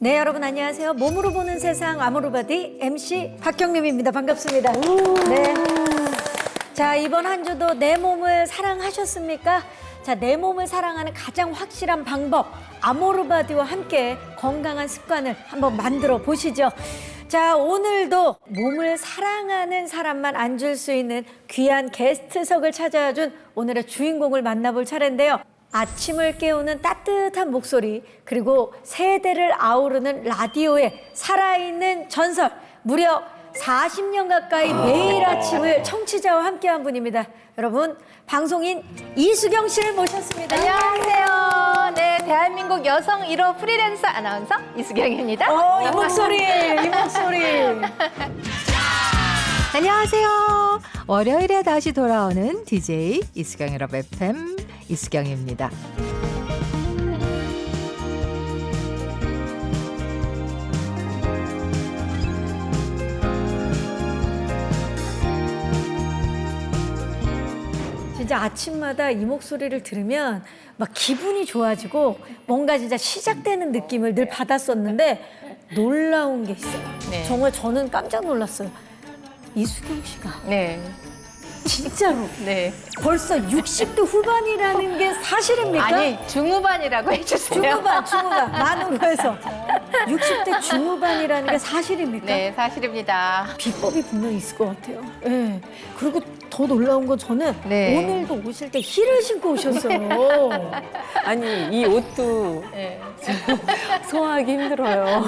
네, 여러분 안녕하세요. 몸으로 보는 세상 아모르바디 MC 박경림입니다. 반갑습니다. 네. 자, 이번 한 주도 내 몸을 사랑하셨습니까? 자, 내 몸을 사랑하는 가장 확실한 방법 아모르바디와 함께 건강한 습관을 한번 만들어 보시죠. 자, 오늘도 몸을 사랑하는 사람만 앉을 수 있는 귀한 게스트석을 찾아준 오늘의 주인공을 만나볼 차례인데요. 아침을 깨우는 따뜻한 목소리, 그리고 세대를 아우르는 라디오의 살아있는 전설, 무려 40년 가까이 매일 아침을 청취자와 함께한 분입니다. 여러분, 방송인 이수경 씨를 모셨습니다. 안녕하세요. 네, 대한민국 여성 1호 프리랜서 아나운서 이수경입니다. 이 목소리, 이 목소리. 안녕하세요. 월요일에 다시 돌아오는 DJ 이수경의 러브 FM 이수경입니다. 진짜 아침마다 이 목소리를 들으면 막 기분이 좋아지고 뭔가 진짜 시작되는 느낌을 늘 받았었는데 놀라운 게 있어요. 네. 정말 저는 깜짝 놀랐어요. 이수경 씨가 네. 진짜로 네. 벌써 60대 후반이라는 게 사실입니까? 아니, 중후반이라고 해주세요. 중후반 만으로 해서 60대 중후반이라는 게 사실입니까? 네, 사실입니다. 비법이 분명히 있을 것 같아요. 네. 그리고 더 놀라운 건 저는 네. 오늘도 오실 때 힐을 신고 오셨어요. 아니 이 옷도 네. 소화하기 힘들어요.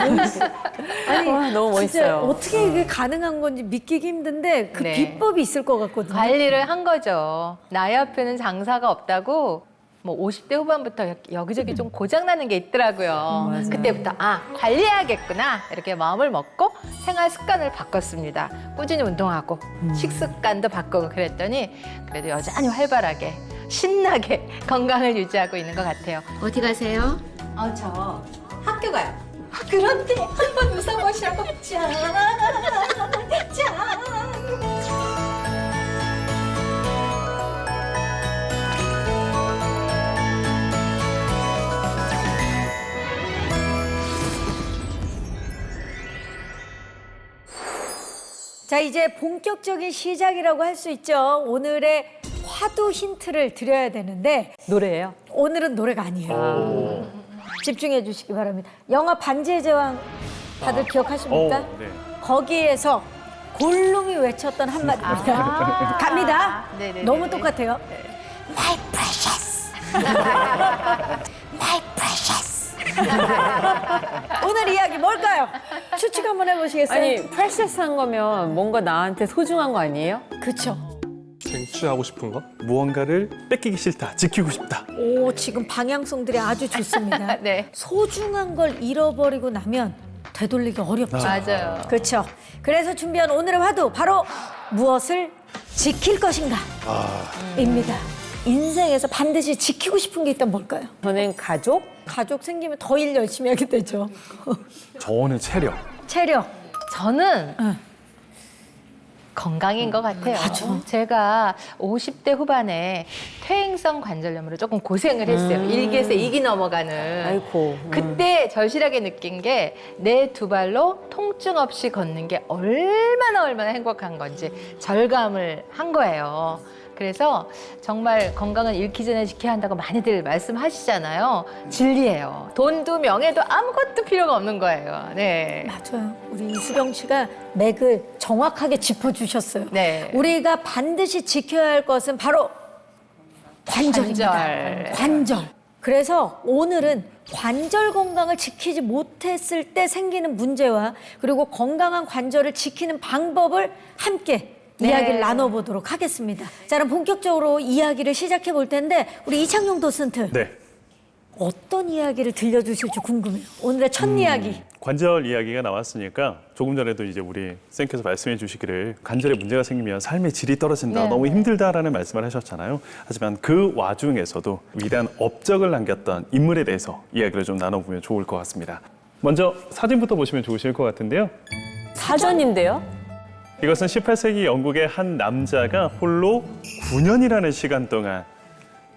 아니, 와, 너무 진짜 멋있어요. 어떻게 이게 가능한 건지 믿기기 힘든데 그 네. 비법이 있을 것 같거든요. 관리를 한 거죠. 나이 앞에는 장사가 없다고 뭐 50대 후반부터 여기저기 좀 고장나는 게 있더라고요. 맞아요. 그때부터 관리해야겠구나 이렇게 마음을 먹고 생활 습관을 바꿨습니다. 꾸준히 운동하고 식습관도 바꾸고 그랬더니 그래도 여전히 활발하게 신나게 건강을 유지하고 있는 것 같아요. 어디 가세요? 저 학교 가요. 그런데 한번 웃어보시라고 짠! 짠! 자, 이제 본격적인 시작이라고 할 수 있죠. 오늘의 화두 힌트를 드려야 되는데 노래예요? 오늘은 노래가 아니에요. 집중해 주시기 바랍니다. 영화 반지의 제왕 다들 기억하십니까? 네. 거기에서 골룸이 외쳤던 한마디입니다. 갑니다. 네네네. 너무 똑같아요. My precious. My precious. 오늘 이야기 뭘까요? 추측 한번 해보시겠어요? 아니 프레셔스한 거면 뭔가 나한테 소중한 거 아니에요? 그쵸. 쟁취하고 싶은 것? 무언가를 뺏기기 싫다, 지키고 싶다. 오, 지금 방향성들이 아주 좋습니다. 네. 소중한 걸 잃어버리고 나면 되돌리기 어렵죠. 맞아요. 그렇죠. 그래서 준비한 오늘의 화두 바로 무엇을 지킬 것인가 입니다. 인생에서 반드시 지키고 싶은 게 있다면 뭘까요? 저는 가족? 가족 생기면 더 일 열심히 하게 되죠. 저는 체력. 체력. 저는 응. 건강인 것 같아요. 제가 50대 후반에 퇴행성 관절염으로 조금 고생을 했어요. 일기에서 2기 넘어가는. 아이고. 그때 절실하게 느낀 게 내 두 발로 통증 없이 걷는 게 얼마나 행복한 건지 절감을 한 거예요. 그래서 정말 건강은 잃기 전에 지켜야 한다고 많이들 말씀하시잖아요. 진리예요. 돈도 명예도 아무것도 필요가 없는 거예요. 네. 맞아요. 우리 이수경 씨가 맥을 정확하게 짚어주셨어요. 네. 우리가 반드시 지켜야 할 것은 바로 관절입니다. 관절. 관절. 그래서 오늘은 관절 건강을 지키지 못했을 때 생기는 문제와 그리고 건강한 관절을 지키는 방법을 함께 이야기를 나눠보도록 하겠습니다. 자, 그럼 본격적으로 이야기를 시작해 볼 텐데 우리 이창용 도슨트 네. 어떤 이야기를 들려주실지 궁금해요. 오늘의 첫 이야기. 관절 이야기가 나왔으니까 조금 전에도 이제 우리 쌤께서 말씀해 주시기를 관절에 문제가 생기면 삶의 질이 떨어진다, 네. 너무 힘들다라는 말씀을 하셨잖아요. 하지만 그 와중에서도 위대한 업적을 남겼던 인물에 대해서 이야기를 좀 나눠보면 좋을 것 같습니다. 먼저 사진부터 보시면 좋으실 것 같은데요. 사전인데요? 이것은 18세기 영국의 한 남자가 홀로 9년이라는 시간 동안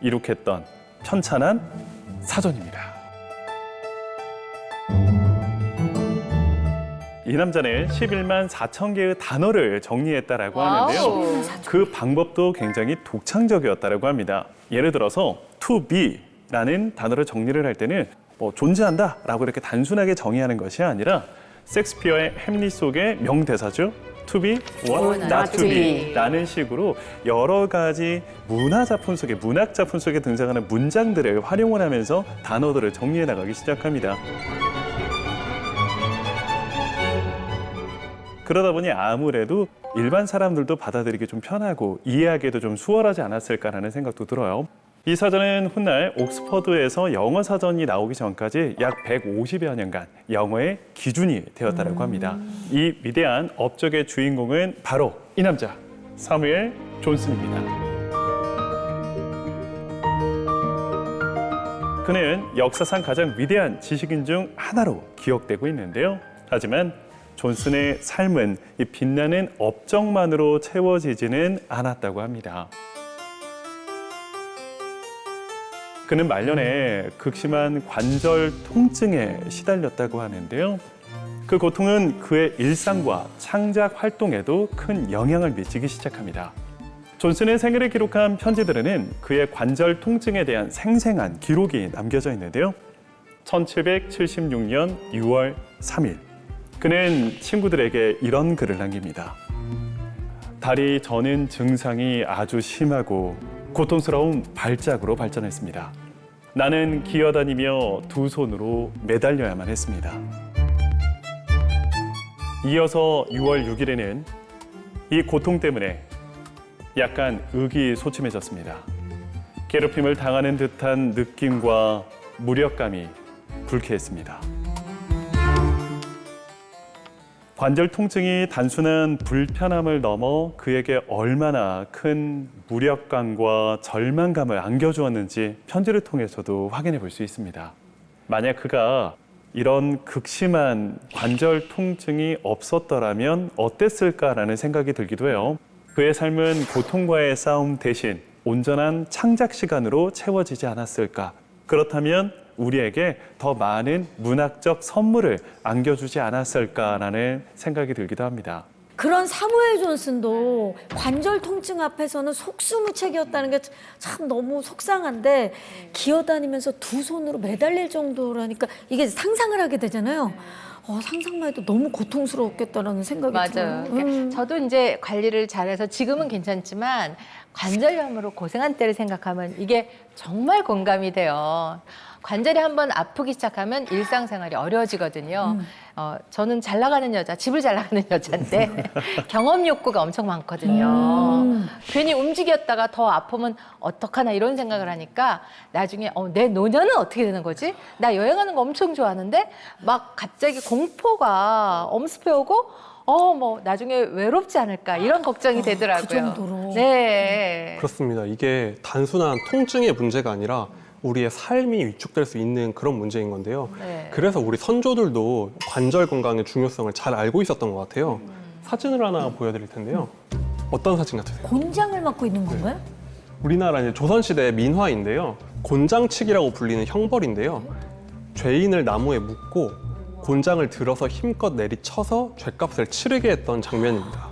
이룩했던 편찬한 사전입니다. 이 남자는 11만 4천 개의 단어를 정리했다라고 하는데요. 와우. 그 방법도 굉장히 독창적이었다라고 합니다. 예를 들어서 to be라는 단어를 정리를 할 때는 뭐 존재한다라고 이렇게 단순하게 정의하는 것이 아니라 섹스피어의 햄릿 속의 명대사죠. to be or not to be 라는 식으로 여러 가지 문학 작품 속에 등장하는 문장들을 활용을 하면서 단어들을 정리해 나가기 시작합니다. 그러다 보니 아무래도 일반 사람들도 받아들이기 좀 편하고 이해하기에도 좀 수월하지 않았을까라는 생각도 들어요. 이 사전은 훗날 옥스퍼드에서 영어 사전이 나오기 전까지 약 150여 년간 영어의 기준이 되었다고 합니다. 이 위대한 업적의 주인공은 바로 이 남자, 사무엘 존슨입니다. 그는 역사상 가장 위대한 지식인 중 하나로 기억되고 있는데요. 하지만 존슨의 삶은 이 빛나는 업적만으로 채워지지는 않았다고 합니다. 그는 말년에 극심한 관절 통증에 시달렸다고 하는데요. 그 고통은 그의 일상과 창작 활동에도 큰 영향을 미치기 시작합니다. 존슨의 생애를 기록한 편지들에는 그의 관절 통증에 대한 생생한 기록이 남겨져 있는데요. 1776년 6월 3일 그는 친구들에게 이런 글을 남깁니다. 다리 저는 증상이 아주 심하고 고통스러운 발작으로 발전했습니다. 나는 기어다니며 두 손으로 매달려야만 했습니다. 이어서 6월 6일에는 이 고통 때문에 약간 의기소침해졌습니다. 괴롭힘을 당하는 듯한 느낌과 무력감이 불쾌했습니다. 관절 통증이 단순한 불편함을 넘어 그에게 얼마나 큰 무력감과 절망감을 안겨주었는지 편지를 통해서도 확인해 볼 수 있습니다. 만약 그가 이런 극심한 관절 통증이 없었더라면 어땠을까라는 생각이 들기도 해요. 그의 삶은 고통과의 싸움 대신 온전한 창작 시간으로 채워지지 않았을까? 그렇다면 우리에게 더 많은 문학적 선물을 안겨주지 않았을까라는 생각이 들기도 합니다. 그런 사무엘 존슨도 관절 통증 앞에서는 속수무책이었다는 게 참 너무 속상한데 기어다니면서 두 손으로 매달릴 정도라니까 이게 상상을 하게 되잖아요. 상상만 해도 너무 고통스러웠겠다라는 생각이 맞아요. 들어요. 그러니까 저도 이제 관리를 잘해서 지금은 괜찮지만 관절염으로 고생한 때를 생각하면 이게 정말 공감이 돼요. 관절이 한번 아프기 시작하면 일상생활이 어려워지거든요. 저는 잘 나가는 여자, 집을 잘 나가는 여자인데 경험 욕구가 엄청 많거든요. 괜히 움직였다가 더 아프면 어떡하나 이런 생각을 하니까 나중에 내 노년은 어떻게 되는 거지? 나 여행하는 거 엄청 좋아하는데 막 갑자기 공포가 엄습해 오고 뭐 나중에 외롭지 않을까 이런 걱정이 되더라고요. 그 정도로. 네. 그렇습니다. 이게 단순한 통증의 문제가 아니라 우리의 삶이 위축될 수 있는 그런 문제인 건데요. 네. 그래서 우리 선조들도 관절 건강의 중요성을 잘 알고 있었던 것 같아요. 사진을 하나 보여드릴 텐데요. 어떤 사진 같으세요? 곤장을 맡고 있는 건가요? 우리나라 이제 조선시대 민화인데요. 곤장치기라고 불리는 형벌인데요. 죄인을 나무에 묶고 곤장을 들어서 힘껏 내리쳐서 죄값을 치르게 했던 장면입니다.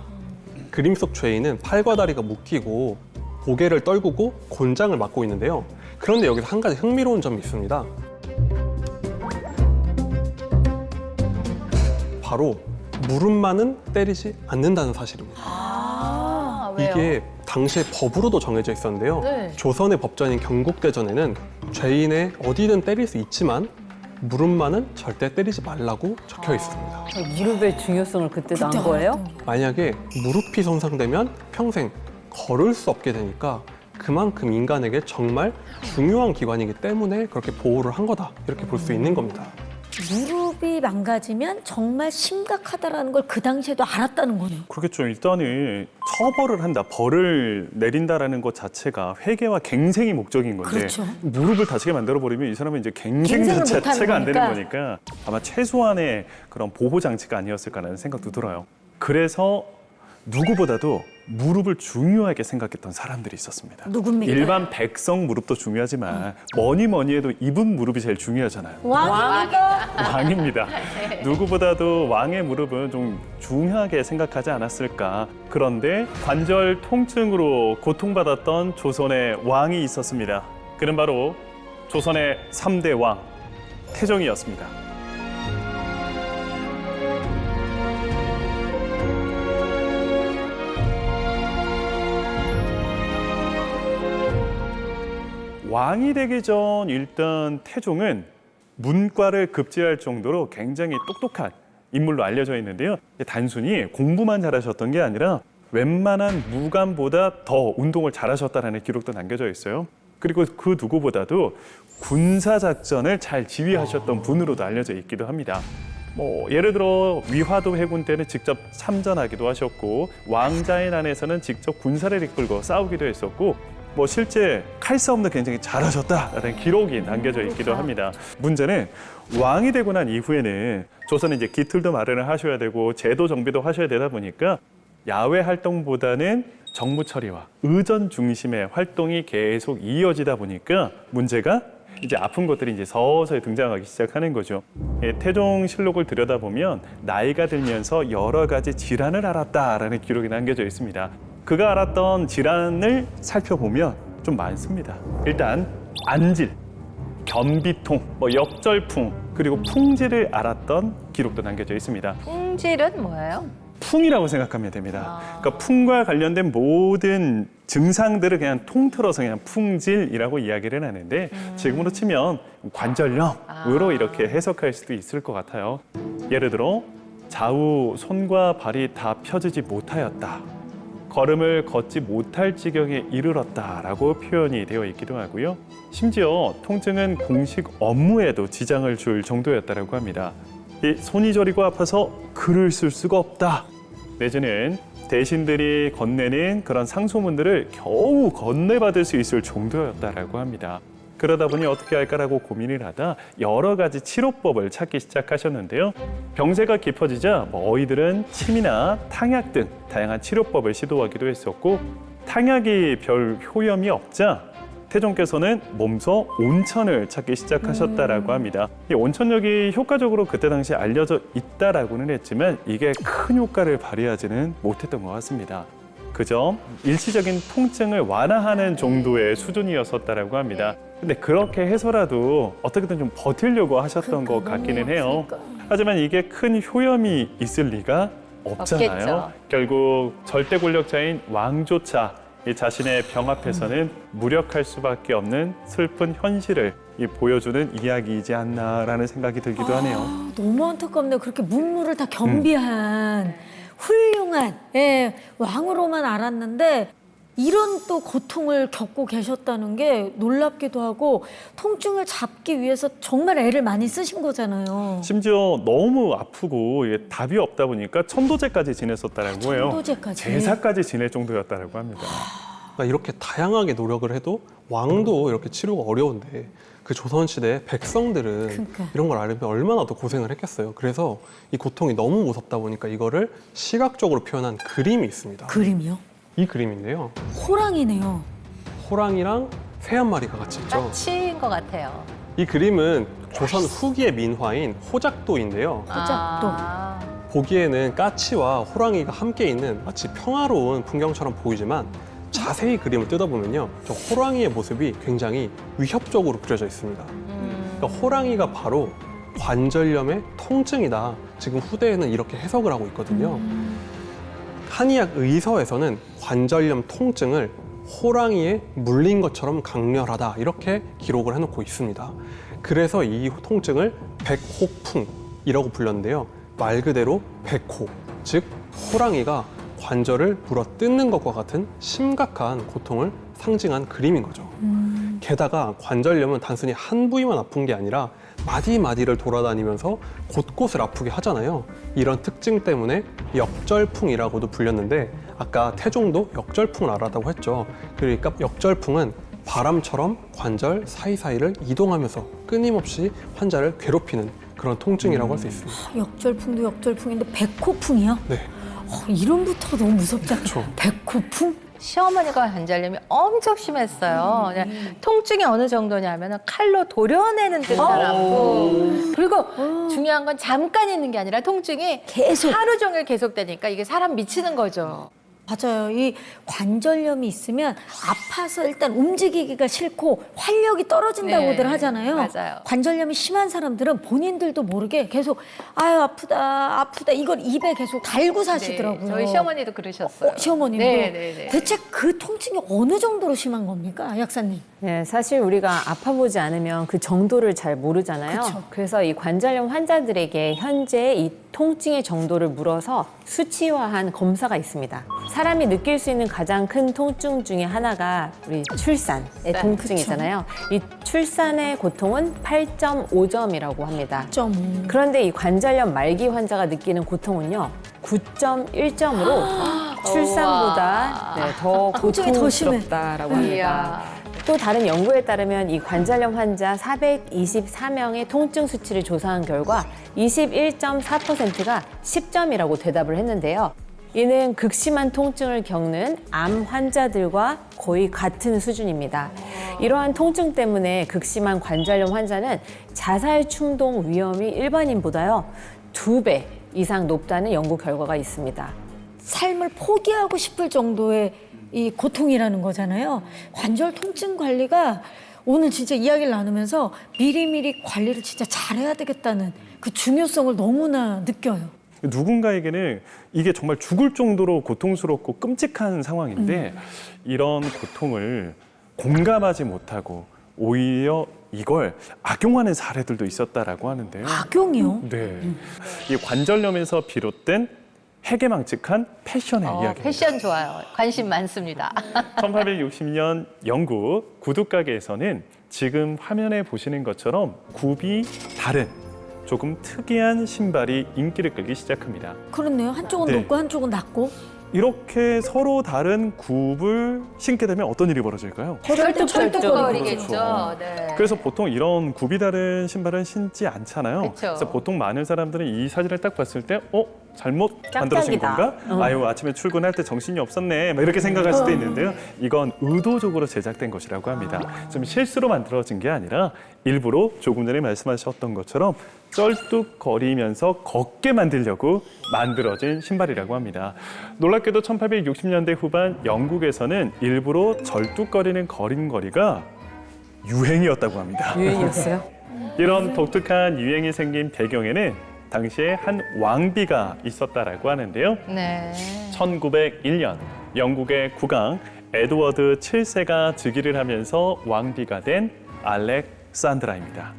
그림 속 죄인은 팔과 다리가 묶이고 고개를 떨구고 곤장을 맞고 있는데요. 그런데 여기서 한 가지 흥미로운 점이 있습니다. 바로 무릎만은 때리지 않는다는 사실입니다. 왜요? 이게 당시에 법으로도 정해져 있었는데요. 네. 조선의 법전인 경국대전에는 죄인의 어디든 때릴 수 있지만 무릎만은 절대 때리지 말라고 적혀 있습니다. 무릎의 중요성을 그때도 안 거예요? 만약에 무릎이 손상되면 평생 걸을 수 없게 되니까 그만큼 인간에게 정말 중요한 기관이기 때문에 그렇게 보호를 한 거다 이렇게 볼 수 있는 겁니다. 무릎이 망가지면 정말 심각하다라는 걸 그 당시에도 알았다는 거네요. 그렇겠죠. 일단은 처벌을 한다, 벌을 내린다라는 것 자체가 회개와 갱생이 목적인 건데 그렇죠. 무릎을 다치게 만들어버리면 이 사람은 이제 갱생 갱생을 못하는 자체가 안 되는 거니까. 거니까 아마 최소한의 그런 보호 장치가 아니었을까라는 생각도 들어요. 그래서 누구보다도 무릎을 중요하게 생각했던 사람들이 있었습니다. 누굽니까? 일반 백성 무릎도 중요하지만 뭐니 해도 이분 무릎이 제일 중요하잖아요. 왕입니까? 왕입니다. 누구보다도 왕의 무릎은 좀 중요하게 생각하지 않았을까. 그런데 관절 통증으로 고통받았던 조선의 왕이 있었습니다. 그는 바로 조선의 3대 왕, 태종이었습니다. 왕이 되기 전 일단 태종은 문과를 급제할 정도로 굉장히 똑똑한 인물로 알려져 있는데요. 단순히 공부만 잘하셨던 게 아니라 웬만한 무관보다 더 운동을 잘하셨다는 기록도 남겨져 있어요. 그리고 그 누구보다도 군사작전을 잘 지휘하셨던 분으로도 알려져 있기도 합니다. 예를 들어 위화도 해군 때는 직접 참전하기도 하셨고 왕자의 난에서는 직접 군사를 이끌고 싸우기도 했었고 실제 칼싸움도 굉장히 잘하셨다라는 기록이 남겨져 있기도 합니다. 문제는 왕이 되고 난 이후에는 조선은 이제 기틀도 마련을 하셔야 되고 제도 정비도 하셔야 되다 보니까 야외 활동보다는 정무 처리와 의전 중심의 활동이 계속 이어지다 보니까 문제가 이제 아픈 것들이 이제 서서히 등장하기 시작하는 거죠. 태종실록을 들여다보면 나이가 들면서 여러 가지 질환을 앓았다라는 기록이 남겨져 있습니다. 그가 앓았던 질환을 살펴보면 좀 많습니다. 일단 안질, 변비통, 역절풍, 그리고 풍질을 앓았던 기록도 남겨져 있습니다. 풍질은 뭐예요? 풍이라고 생각하면 됩니다. 그러니까 풍과 관련된 모든 증상들을 그냥 통틀어서 그냥 풍질이라고 이야기를 하는데 지금으로 치면 관절염으로 이렇게 해석할 수도 있을 것 같아요. 예를 들어 좌우 손과 발이 다 펴지지 못하였다. 걸음을 걷지 못할 지경에 이르렀다라고 표현이 되어 있기도 하고요. 심지어 통증은 공식 업무에도 지장을 줄 정도였다고 합니다. 이 손이 저리고 아파서 글을 쓸 수가 없다. 내지는 대신들이 건네는 그런 상소문들을 겨우 건네받을 수 있을 정도였다고 합니다. 그러다 보니 어떻게 할까라고 고민을 하다 여러 가지 치료법을 찾기 시작하셨는데요. 병세가 깊어지자 어이들은 침이나 탕약 등 다양한 치료법을 시도하기도 했었고 탕약이 별 효험이 없자 태종께서는 몸소 온천을 찾기 시작하셨다라고 합니다. 이 온천력이 효과적으로 그때 당시 알려져 있다라고는 했지만 이게 큰 효과를 발휘하지는 못했던 것 같습니다. 그저 일시적인 통증을 완화하는 정도의 수준이었었다라고 합니다. 근데 그렇게 해서라도 어떻게든 좀 버티려고 하셨던 것 같기는 해요. 하지만 이게 큰 효험이 있을 리가 없잖아요. 없겠죠. 결국 절대 권력자인 왕조차 이 자신의 병 앞에서는 무력할 수밖에 없는 슬픈 현실을 보여주는 이야기이지 않나라는 생각이 들기도 하네요. 너무 안타깝네요. 그렇게 문무를 다 겸비한 훌륭한 왕으로만 알았는데 이런 또 고통을 겪고 계셨다는 게 놀랍기도 하고 통증을 잡기 위해서 정말 애를 많이 쓰신 거잖아요. 심지어 너무 아프고 이게 답이 없다 보니까 천도제까지 지냈었다라고 해요. 천도제까지. 제사까지 지낼 정도였다라고 합니다. 그러니까 이렇게 다양하게 노력을 해도 왕도 이렇게 치료가 어려운데 그 조선시대 백성들은 그러니까. 이런 걸 알면 얼마나 더 고생을 했겠어요. 그래서 이 고통이 너무 무섭다 보니까 이거를 시각적으로 표현한 그림이 있습니다. 그림이요? 이 그림인데요. 호랑이네요. 호랑이랑 새 한 마리가 같이 있죠. 까치인 것 같아요. 이 그림은 조선 후기의 민화인 호작도인데요. 호작도. 보기에는 까치와 호랑이가 함께 있는 마치 평화로운 풍경처럼 보이지만 자세히 그림을 뜯어보면요, 저 호랑이의 모습이 굉장히 위협적으로 그려져 있습니다. 그러니까 호랑이가 바로 관절염의 통증이다. 지금 후대에는 이렇게 해석을 하고 있거든요. 한의학 의서에서는 관절염 통증을 호랑이에 물린 것처럼 강렬하다 이렇게 기록을 해놓고 있습니다. 그래서 이 통증을 백호풍이라고 불렀는데요. 말 그대로 백호, 즉 호랑이가 관절을 물어 뜯는 것과 같은 심각한 고통을 상징한 그림인 거죠. 게다가 관절염은 단순히 한 부위만 아픈 게 아니라 마디마디를 돌아다니면서 곳곳을 아프게 하잖아요. 이런 특징 때문에 역절풍이라고도 불렸는데 아까 태종도 역절풍을 알았다고 했죠. 그러니까 역절풍은 바람처럼 관절 사이사이를 이동하면서 끊임없이 환자를 괴롭히는 그런 통증이라고 할 수 있습니다. 역절풍도 역절풍인데 백호풍이요? 네. 이름부터 너무 무섭지 않죠? 배고픔? 시어머니가 관절염이 엄청 심했어요. 그냥 통증이 어느 정도냐면 칼로 도려내는 듯한 아픔. 그리고 중요한 건 잠깐 있는 게 아니라 통증이 계속. 하루 종일 계속되니까 이게 사람 미치는 거죠. 맞아요. 이 관절염이 있으면 아파서 일단 움직이기가 싫고 활력이 떨어진다고들 네, 하잖아요. 맞아요. 관절염이 심한 사람들은 본인들도 모르게 계속 아유 아프다 아프다 이걸 입에 계속 달고 사시더라고요. 네, 저희 시어머니도 그러셨어요. 시어머님도. 네, 네, 네. 대체 그 통증이 어느 정도로 심한 겁니까, 약사님? 네, 사실 우리가 아파보지 않으면 그 정도를 잘 모르잖아요. 그쵸. 그래서 이 관절염 환자들에게 현재 이 통증의 정도를 물어서 수치화한 검사가 있습니다. 사람이 느낄 수 있는 가장 큰 통증 중에 하나가 우리 출산의 통증이잖아요. 이 출산의 고통은 8.5점이라고 합니다. 8.5. 그런데 이 관절염 말기 환자가 느끼는 고통은요, 9.1점으로 출산보다 더 통증이 더 심해. 고통스럽다라고 합니다. 이야. 또 다른 연구에 따르면 이 관절염 환자 424명의 통증 수치를 조사한 결과 21.4%가 10점이라고 대답을 했는데요. 이는 극심한 통증을 겪는 암 환자들과 거의 같은 수준입니다. 이러한 통증 때문에 극심한 관절염 환자는 자살 충동 위험이 일반인보다요 2배 이상 높다는 연구 결과가 있습니다. 삶을 포기하고 싶을 정도의 이 고통이라는 거잖아요. 관절 통증 관리가 오늘 진짜 이야기를 나누면서 미리미리 관리를 진짜 잘해야 되겠다는 그 중요성을 너무나 느껴요. 누군가에게는 이게 정말 죽을 정도로 고통스럽고 끔찍한 상황인데 이런 고통을 공감하지 못하고 오히려 이걸 악용하는 사례들도 있었다라고 하는데요. 악용이요? 네, 이 관절염에서 비롯된 해괴망측한 패션의 이야기입니다. 패션 좋아요. 관심 많습니다. 1860년 영국 구두가게에서는 지금 화면에 보시는 것처럼 굽이 다른 조금 특이한 신발이 인기를 끌기 시작합니다. 그렇네요. 한쪽은 네. 높고 한쪽은 낮고. 이렇게 서로 다른 굽을 신게 되면 어떤 일이 벌어질까요? 철뚝거리겠죠. 그렇죠. 네. 그래서 보통 이런 굽이 다른 신발은 신지 않잖아요. 그쵸. 그래서 보통 많은 사람들은 이 사진을 딱 봤을 때 잘못 만들어진 깜짝이다. 건가? 아유, 아침에 출근할 때 정신이 없었네. 막 이렇게 생각할 수도 있는데요. 이건 의도적으로 제작된 것이라고 합니다. 좀 실수로 만들어진 게 아니라 일부러 조금 전에 말씀하셨던 것처럼 쩔뚝거리면서 걷게 만들려고 만들어진 신발이라고 합니다. 놀랍게도 1860년대 후반 영국에서는 일부러 절뚝거리는 걸음걸이가 유행이었다고 합니다. 유행이었어요? 이런 독특한 유행이 생긴 배경에는 당시에 한 왕비가 있었다라고 하는데요. 네. 1901년 영국의 국왕 에드워드 7세가 즉위를 하면서 왕비가 된 알렉산드라입니다.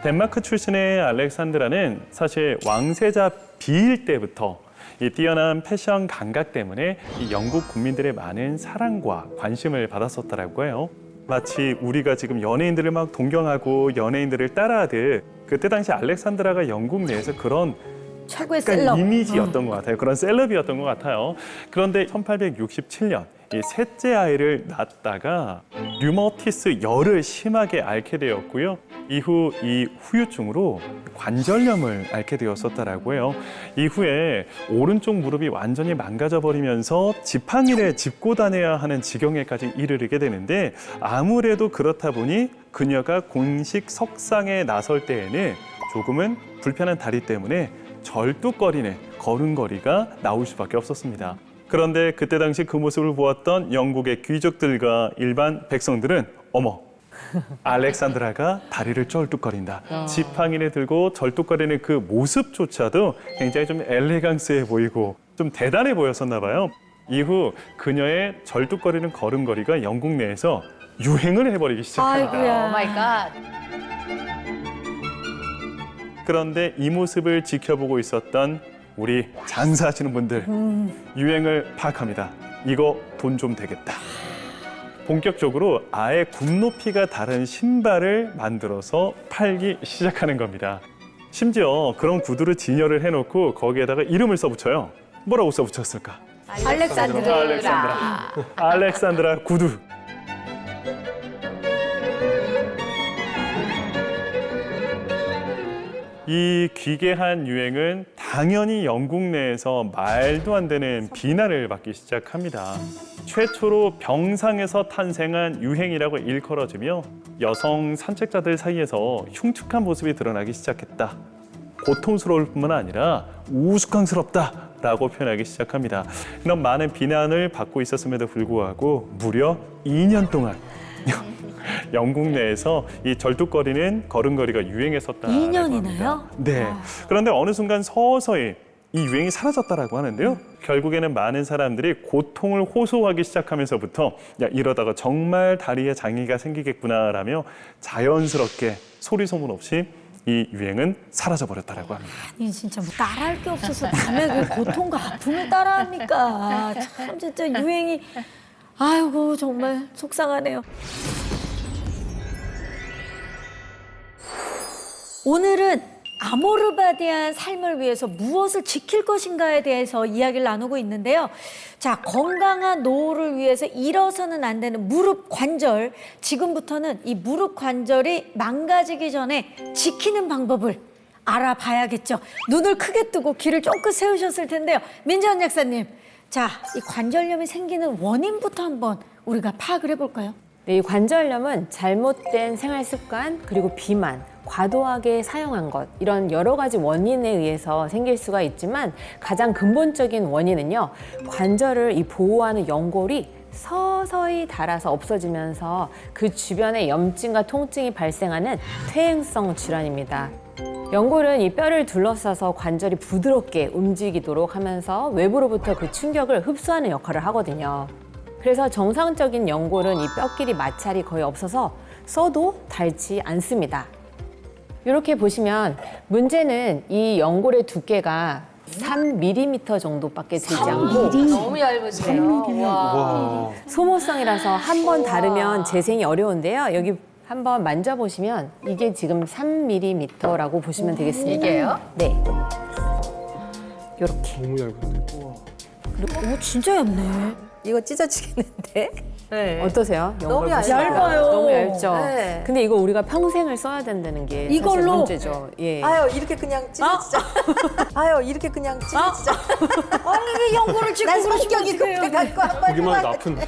덴마크 출신의 알렉산드라는 사실 왕세자 비일 때부터 이 뛰어난 패션 감각 때문에 이 영국 국민들의 많은 사랑과 관심을 받았었다라고 해요. 마치 우리가 지금 연예인들을 막 동경하고 연예인들을 따라하듯 그때 당시 알렉산드라가 영국 내에서 그런 최고의 약간 셀럽. 이미지였던 것 같아요. 그런 셀럽이었던 것 같아요. 그런데 1867년 이 셋째 아이를 낳다가 류머티스 열을 심하게 앓게 되었고요. 이후 이 후유증으로 관절염을 앓게 되었었다라고 해요. 이후에 오른쪽 무릎이 완전히 망가져 버리면서 지팡이를 짚고 다녀야 하는 지경에까지 이르게 되는데 아무래도 그렇다 보니 그녀가 공식 석상에 나설 때에는 조금은 불편한 다리 때문에 절뚝거리는 걸음걸이가 나올 수밖에 없었습니다. 그런데 그때 당시 그 모습을 보았던 영국의 귀족들과 일반 백성들은 어머, 알렉산드라가 다리를 쩔뚝거린다. 지팡이를 들고 절뚝거리는 그 모습조차도 굉장히 좀 엘레강스해 보이고 좀 대단해 보였었나 봐요. 이후 그녀의 절뚝거리는 걸음걸이가 영국 내에서 유행을 해버리기 시작합니다. 아이고야. 오 마이 갓. 그런데 이 모습을 지켜보고 있었던 우리 장사하시는 분들 유행을 파악합니다. 이거 돈 좀 되겠다. 본격적으로 아예 굽 높이가 다른 신발을 만들어서 팔기 시작하는 겁니다. 심지어 그런 구두를 진열을 해놓고 거기에다가 이름을 써붙여요. 뭐라고 써붙였을까? 알렉산드라 구두. 이 기괴한 유행은 당연히 영국 내에서 말도 안 되는 비난을 받기 시작합니다. 최초로 병상에서 탄생한 유행이라고 일컬어지며 여성 산책자들 사이에서 흉측한 모습이 드러나기 시작했다. 고통스러울 뿐만 아니라 우스꽝스럽다라고 표현하기 시작합니다. 이런 많은 비난을 받고 있었음에도 불구하고 무려 2년 동안 영국 내에서 이 절뚝거리는 걸음걸이가 유행했었다라고 2년이나요? 합니다. 네. 그런데 어느 순간 서서히 이 유행이 사라졌다라고 하는데요. 결국에는 많은 사람들이 고통을 호소하기 시작하면서부터 야, 이러다가 정말 다리에 장애가 생기겠구나라며 자연스럽게 소리 소문 없이 이 유행은 사라져버렸다라고 합니다. 아니 진짜 뭐 따라할 게 없어서 남의 그 고통과 아픔을 따라합니까? 참 진짜 유행이 아이고 정말 속상하네요. 오늘은 아모르바디한 삶을 위해서 무엇을 지킬 것인가에 대해서 이야기를 나누고 있는데요. 자, 건강한 노후를 위해서 잃어서는 안 되는 무릎 관절. 지금부터는 이 무릎 관절이 망가지기 전에 지키는 방법을 알아봐야겠죠. 눈을 크게 뜨고 귀를 쫑긋 세우셨을 텐데요. 민지원 약사님, 자, 이 관절염이 생기는 원인부터 한번 우리가 파악을 해볼까요? 네, 이 관절염은 잘못된 생활 습관 그리고 비만, 과도하게 사용한 것 이런 여러 가지 원인에 의해서 생길 수가 있지만 가장 근본적인 원인은요, 관절을 이 보호하는 연골이 서서히 닳아서 없어지면서 그 주변에 염증과 통증이 발생하는 퇴행성 질환입니다. 연골은 이 뼈를 둘러싸서 관절이 부드럽게 움직이도록 하면서 외부로부터 그 충격을 흡수하는 역할을 하거든요. 그래서 정상적인 연골은 이 뼈끼리 마찰이 거의 없어서 써도 닳지 않습니다. 이렇게 보시면 문제는 이 연골의 두께가 3mm 정도밖에 되지 않고 너무 얇으세요. 와. 소모성이라서 한 번 다르면 재생이 어려운데요. 여기 한번 만져보시면 이게 지금 3mm라고 보시면 되겠습니다. 이게요? 네. 이렇게. 너무 얇은데. 오, 진짜 얇네. 이거 찢어지겠는데? 네. 어떠세요? 너무 연골 보시면? 얇아요. 너무 얇죠? 네. 근데 이거 우리가 평생을 써야 된다는 게 사실 이걸로? 문제죠. 예. 아유 이렇게 그냥 찢어지자. 아유 이렇게 그냥 찢어지자. 아니 왜 연골을 찍고 난 그러시면 성격이 어떡해요? 급해갖고 한 번에 보기만 해도 아픈데.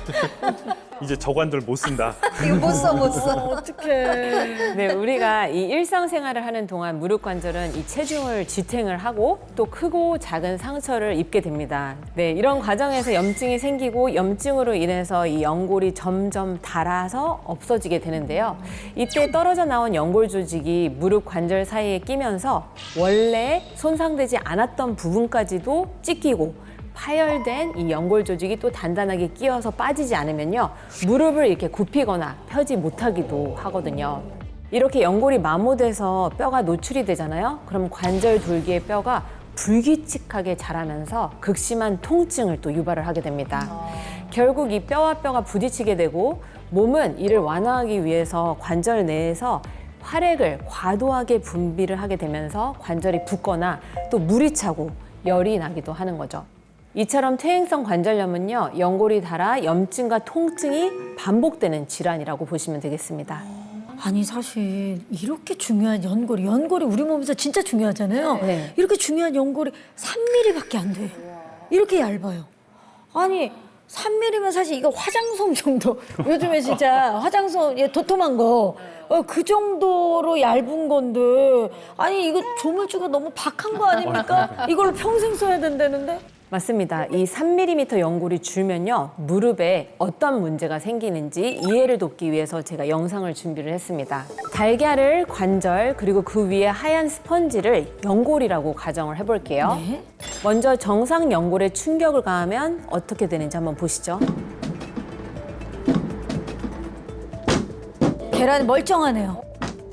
이제 저 관절 못 쓴다. 이거 못 써 못 써. 어떡해. 네, 우리가 이 일상생활을 하는 동안 무릎 관절은 이 체중을 지탱을 하고 또 크고 작은 상처를 입게 됩니다. 네, 이런 과정에서 염증이 생기고 염증으로 인해서 이 연골이 점점 닳아서 없어지게 되는데요. 이때 떨어져 나온 연골 조직이 무릎 관절 사이에 끼면서 원래 손상되지 않았던 부분까지도 찢기고 파열된 이 연골 조직이 또 단단하게 끼어서 빠지지 않으면요, 무릎을 이렇게 굽히거나 펴지 못하기도 하거든요. 이렇게 연골이 마모돼서 뼈가 노출이 되잖아요. 그럼 관절 돌기의 뼈가 불규칙하게 자라면서 극심한 통증을 또 유발을 하게 됩니다. 결국 이 뼈와 뼈가 부딪히게 되고 몸은 이를 완화하기 위해서 관절 내에서 활액을 과도하게 분비를 하게 되면서 관절이 붓거나 또 물이 차고 열이 나기도 하는 거죠. 이처럼 퇴행성 관절염은요, 연골이 닳아 염증과 통증이 반복되는 질환이라고 보시면 되겠습니다. 아니 사실 이렇게 중요한 연골이 우리 몸에서 진짜 중요하잖아요. 네. 이렇게 중요한 연골이 3mm밖에 안 돼요. 이렇게 얇아요. 아니 3mm면 사실 이거 화장솜 정도. 요즘에 진짜 화장솜 도톰한 거. 그 정도로 얇은 건데 아니 이거 조물주가 너무 박한 거 아닙니까? 이걸로 평생 써야 된다는데. 맞습니다. 이 3mm 연골이 줄면요, 무릎에 어떤 문제가 생기는지 이해를 돕기 위해서 제가 영상을 준비를 했습니다. 달걀을 관절 그리고 그 위에 하얀 스펀지를 연골이라고 가정을 해볼게요. 네. 먼저 정상 연골에 충격을 가하면 어떻게 되는지 한번 보시죠. 계란이 멀쩡하네요.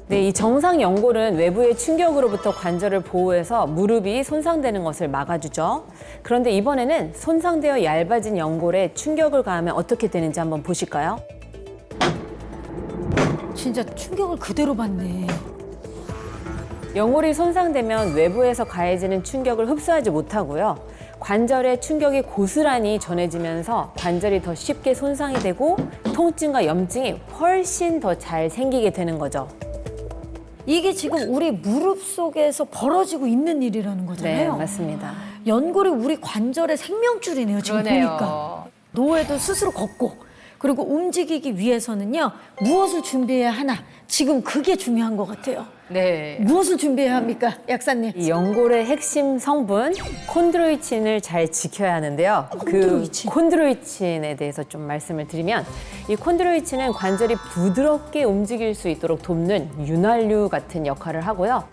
네, 이 정상 연골은 외부의 충격으로부터 관절을 보호해서 무릎이 손상되는 것을 막아주죠. 그런데 이번에는 손상되어 얇아진 연골에 충격을 가하면 어떻게 되는지 한번 보실까요? 진짜 충격을 그대로 받네. 연골이 손상되면 외부에서 가해지는 충격을 흡수하지 못하고요. 관절에 충격이 고스란히 전해지면서 관절이 더 쉽게 손상이 되고 통증과 염증이 훨씬 더 잘 생기게 되는 거죠. 이게 지금 우리 무릎 속에서 벌어지고 있는 일이라는 네, 거잖아요. 맞습니다. 연골이 우리 관절의 생명줄이네요. 지금 그러네요. 보니까. 노후에도 스스로 걷고 그리고 움직이기 위해서는요. 무엇을 준비해야 하나? 지금 그게 중요한 것 같아요. 네. 무엇을 준비해야 합니까? 약사님. 이 연골의 핵심 성분 콘드로이친을 잘 지켜야 하는데요. 콘드로이친. 그 콘드로이친에 대해서 좀 말씀을 드리면 이 콘드로이친은 관절이 부드럽게 움직일 수 있도록 돕는 윤활유 같은 역할을 하고요.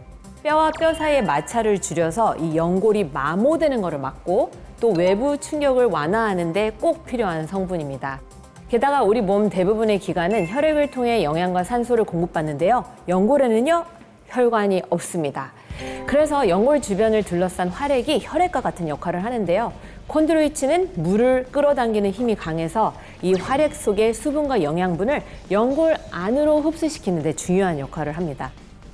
뼈와 뼈 사이의 마찰을 줄여서 이 연골이 마모되는 것을 막고 또 외부 충격을 완화하는 데 꼭 필요한 성분입니다. 게다가 우리 몸 대부분의 기관은 혈액을 통해 영양과 산소를 공급받는데요. 연골에는요, 혈관이 없습니다. 그래서 연골 주변을 둘러싼 활액이 혈액과 같은 역할을 하는데요. 콘드로이친은 물을 끌어당기는 힘이 강해서 이 활액 속의 수분과 영양분을 연골 안으로 흡수시키는 데 중요한 역할을 합니다.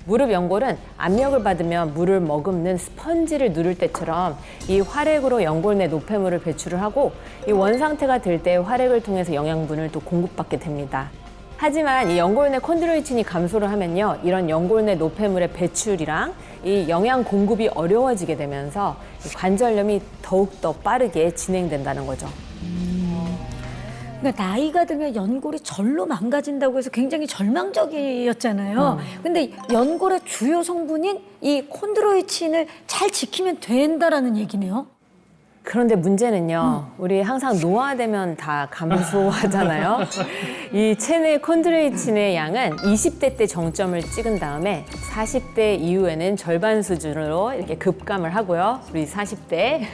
무릎 연골은 압력을 받으면 물을 머금는 스펀지를 누를 때처럼 이 활액으로 연골 내 노폐물을 배출을 하고 이 원상태가 될 때 활액을 통해서 영양분을 또 공급받게 됩니다. 하지만 이 연골 내 콘드로이친이 감소를 하면요, 이런 연골 내 노폐물의 배출이랑 이 영양 공급이 어려워지게 되면서 이 관절염이 더욱더 빠르게 진행된다는 거죠. 그러니까 나이가 들면 연골이 절로 망가진다고 해서 굉장히 절망적이었잖아요. 근데 연골의 주요 성분인 이 콘드로이친을 잘 지키면 된다라는 얘기네요. 그런데 문제는요, 우리 항상 노화되면 다 감소하잖아요. 이 체내 콘드로이친의 양은 20대 때 정점을 찍은 다음에 40대 이후에는 절반 수준으로 이렇게 급감을 하고요. 우리 40대,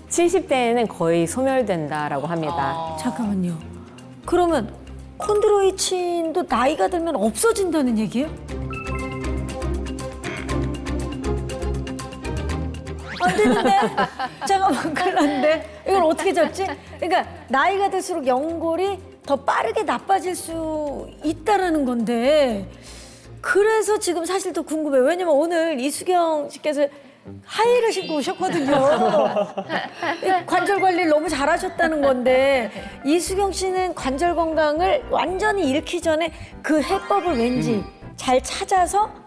70대에는 거의 소멸된다라고 합니다. 잠깐만요. 그러면 콘드로이친도 나이가 들면 없어진다는 얘기예요? 안 되는데? 잠깐만, 큰일 났는데? 이걸 어떻게 잡지? 그러니까 나이가 들수록 연골이 더 빠르게 나빠질 수 있다라는 건데 그래서 지금 사실 더 궁금해요. 왜냐면 오늘 이수경 씨께서 하이를 신고 오셨거든요. 관절 관리를 너무 잘하셨다는 건데 이수경 씨는 관절 건강을 완전히 잃기 전에 그 해법을 왠지 잘 찾아서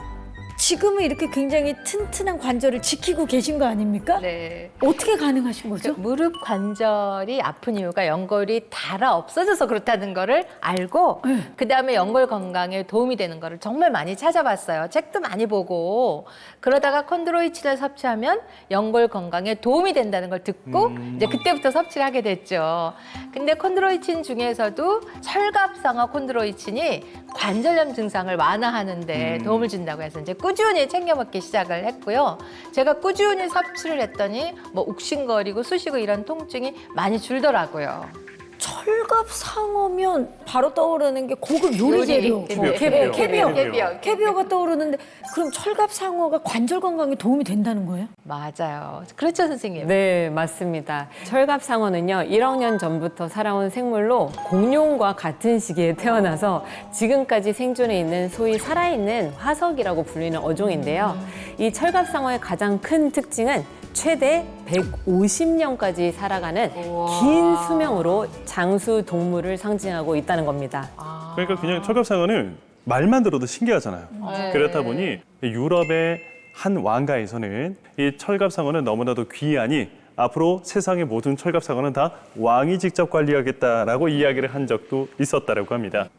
지금은 이렇게 굉장히 튼튼한 관절을 지키고 계신 거 아닙니까? 네. 어떻게 가능하신 거죠? 무릎 관절이 아픈 이유가 연골이 닳아 없어져서 그렇다는 거를 알고 그다음에 연골 건강에 도움이 되는 거를 정말 많이 찾아봤어요. 책도 많이 보고 그러다가 콘드로이친을 섭취하면 연골 건강에 도움이 된다는 걸 듣고 이제 그때부터 섭취를 하게 됐죠. 근데 콘드로이친 중에서도 철갑상어 콘드로이친이 관절염 증상을 완화하는 데 도움을 준다고 해서 이제 꾸준히 챙겨 먹기 시작을 했고요. 제가 꾸준히 섭취를 했더니 뭐 욱신거리고 쑤시고 이런 통증이 많이 줄더라고요. 철갑상어면 바로 떠오르는 게 고급 요리 재료. 캐비어. 캐비어. 캐비어가 떠오르는데 그럼 철갑상어가 관절 건강에 도움이 된다는 거예요? 맞아요. 그렇죠, 선생님. 네, 맞습니다. 철갑상어는요, 1억 년 전부터 살아온 생물로 공룡과 같은 시기에 태어나서 지금까지 생존해 있는 소위 살아있는 화석이라고 불리는 어종인데요. 이 철갑상어의 가장 큰 특징은 최대 150년까지 살아가는 긴 수명으로 장수 동물을 상징하고 있다는 겁니다. 그러니까 그냥 철갑상어는 말만 들어도 신기하잖아요. 네. 그렇다 보니 유럽의 한 왕가에서는 이 철갑상어는 너무나도 귀하니 앞으로 세상의 모든 철갑상어는 다 왕이 직접 관리하겠다라고 이야기를 한 적도 있었다고 합니다.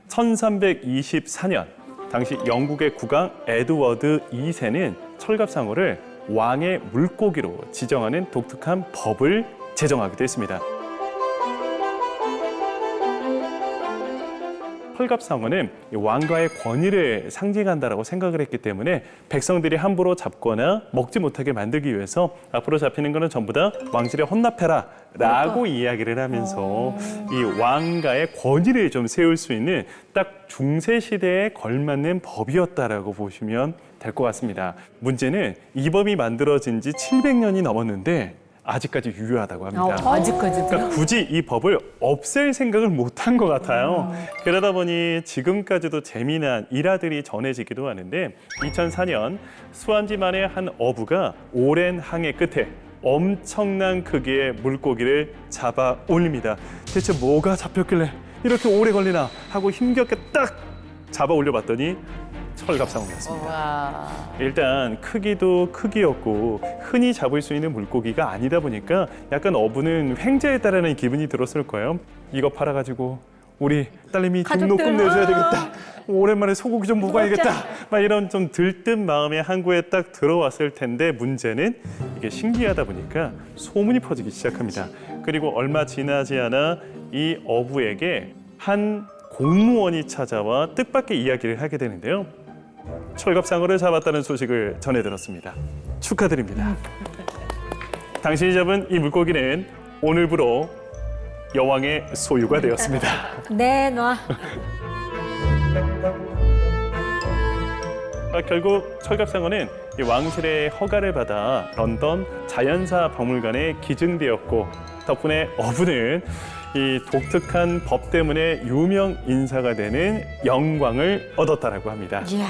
1324년 당시 영국의 국왕 에드워드 2세는 철갑상어를 왕의 물고기로 지정하는 독특한 법을 제정하기도 했습니다. 철갑상어는 왕가의 권위를 상징한다라고 생각을 했기 때문에 백성들이 함부로 잡거나 먹지 못하게 만들기 위해서 앞으로 잡히는 거는 전부 다 왕실에 혼납해라 라고 이야기를 하면서 이 왕가의 권위를 좀 세울 수 있는 딱 중세 시대에 걸맞는 법이었다라고 보시면 될 것 같습니다. 문제는 이 법이 만들어진 지 700년이 넘었는데 아직까지 유효하다고 합니다. 아직까지도. 그러니까 굳이 이 법을 없앨 생각을 못한 것 같아요. 그러다 보니 지금까지도 재미난 일화들이 전해지기도 하는데 2004년 수완지만의 한 어부가 오랜 항해 끝에 엄청난 크기의 물고기를 잡아 올립니다. 대체 뭐가 잡혔길래 이렇게 오래 걸리나 하고 힘겹게 딱 잡아 올려봤더니 철갑상어였습니다. 와. 일단 크기도 크기였고 흔히 잡을 수 있는 물고기가 아니다 보니까 약간 어부는 횡재했다라는 기분이 들었을 거예요. 이거 팔아가지고 우리 딸내미 등록금 내줘야 되겠다. 오랜만에 소고기 좀 먹어야겠다. 막 이런 좀 들뜬 마음에 항구에 딱 들어왔을 텐데 문제는 이게 신기하다 보니까 소문이 퍼지기 시작합니다. 그리고 얼마 지나지 않아 이 어부에게 한 공무원이 찾아와 뜻밖의 이야기를 하게 되는데요. 철갑상어를 잡았다는 소식을 전해 들었습니다. 축하드립니다. 당신이 잡은 이 물고기는 오늘부로 여왕의 소유가 되었습니다. 내놔. 결국 철갑상어는 이 왕실의 허가를 받아 런던 자연사 박물관에 기증되었고 덕분에 어부는 이 독특한 법 때문에 유명 인사가 되는 영광을 얻었다라고 합니다. 이야.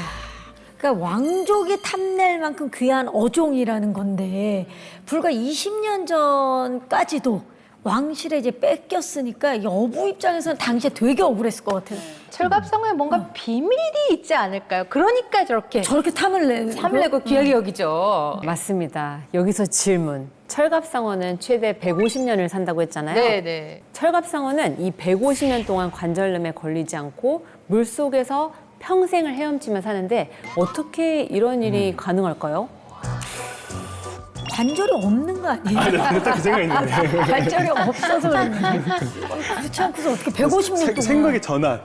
그러니까 왕족이 탐낼 만큼 귀한 어종이라는 건데 불과 20년 전까지도 왕실에 이제 뺏겼으니까 여부 입장에서는 당시에 되게 억울했을 것 같아요. 철갑상어에 뭔가 비밀이 있지 않을까요? 그러니까 저렇게 저렇게 탐을 내고 귀하게 여기죠. 맞습니다. 여기서 질문. 철갑상어는 최대 150년을 산다고 했잖아요. 네네. 철갑상어는 이 150년 동안 관절염에 걸리지 않고 물속에서 평생을 헤엄치며 사는데 어떻게 이런 일이 가능할까요? 관절이 없는 거 아니에요? 네, 딱 그 생각이 있는데. 관절이 없어서 그러는데 그렇지 않고서 어떻게 150년 동안 생각의 전환.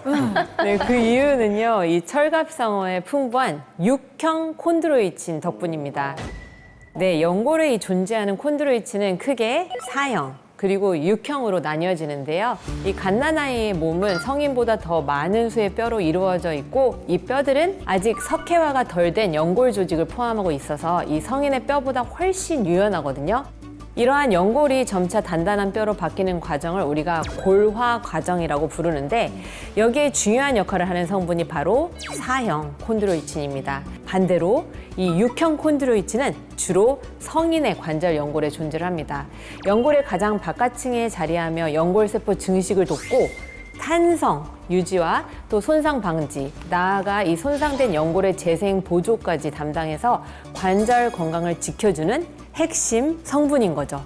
네, 그 이유는요, 이 철갑상어의 풍부한 육형 콘드로이친 덕분입니다. 네, 연골에 존재하는 콘드로이친은 크게 4형, 그리고 6형으로 나뉘어지는데요. 이 갓난아이의 몸은 성인보다 더 많은 수의 뼈로 이루어져 있고 이 뼈들은 아직 석회화가 덜 된 연골 조직을 포함하고 있어서 이 성인의 뼈보다 훨씬 유연하거든요. 이러한 연골이 점차 단단한 뼈로 바뀌는 과정을 우리가 골화 과정이라고 부르는데 여기에 중요한 역할을 하는 성분이 바로 4형 콘드로이친입니다. 반대로 이 6형 콘드로이친은 주로 성인의 관절 연골에 존재를 합니다. 연골의 가장 바깥층에 자리하며 연골세포 증식을 돕고 탄성 유지와 또 손상 방지, 나아가 이 손상된 연골의 재생 보조까지 담당해서 관절 건강을 지켜주는 핵심 성분인 거죠.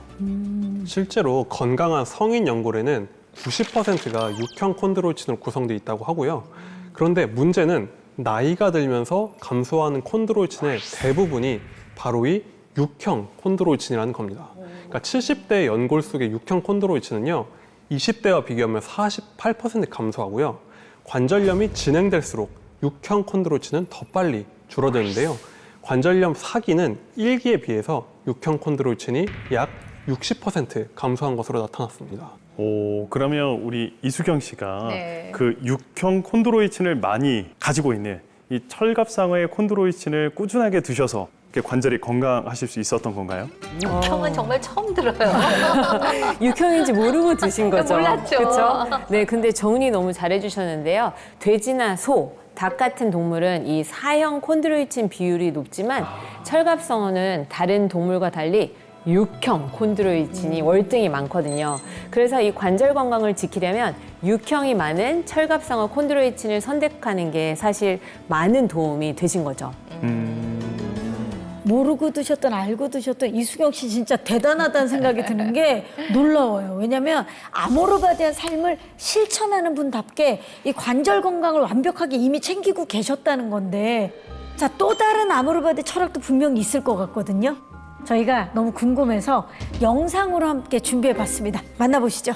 실제로 건강한 성인 연골에는 90%가 육형 콘드로이친으로 구성되어 있다고 하고요. 그런데 문제는 나이가 들면서 감소하는 콘드로이친의 대부분이 바로 이 육형 콘드로이친이라는 겁니다. 그러니까 70대 연골 속의 육형 콘드로이친은요, 20대와 비교하면 48% 감소하고요. 관절염이 진행될수록 육형 콘드로이친은 더 빨리 줄어드는데요. 관절염 사기는 1기에 비해서 육형 콘드로이친이 약 60% 감소한 것으로 나타났습니다. 오, 그러면 우리 이수경 씨가 네. 그 육형 콘드로이친을 많이 가지고 있는 이 철갑상어의 콘드로이친을 꾸준하게 드셔서 이렇게 관절이 건강하실 수 있었던 건가요? 육형은 정말 처음 들어요. 육형인지 모르고 드신 거죠. 몰랐죠. 그렇죠? 네, 근데 정리 너무 잘해주셨는데요. 돼지나 소, 닭 같은 동물은 이 4형 콘드로이친 비율이 높지만 철갑상어는 다른 동물과 달리 6형 콘드로이친이 월등히 많거든요. 그래서 이 관절 건강을 지키려면 6형이 많은 철갑상어 콘드로이친을 선택하는 게 사실 많은 도움이 되신 거죠. 모르고 드셨던 알고 드셨던 이수경 씨 진짜 대단하다는 생각이 드는 게 놀라워요. 왜냐하면 아모르바디한 삶을 실천하는 분답게 이 관절 건강을 완벽하게 이미 챙기고 계셨다는 건데 자, 또 다른 아모르바디 철학도 분명히 있을 것 같거든요. 저희가 너무 궁금해서 영상으로 함께 준비해봤습니다. 만나보시죠.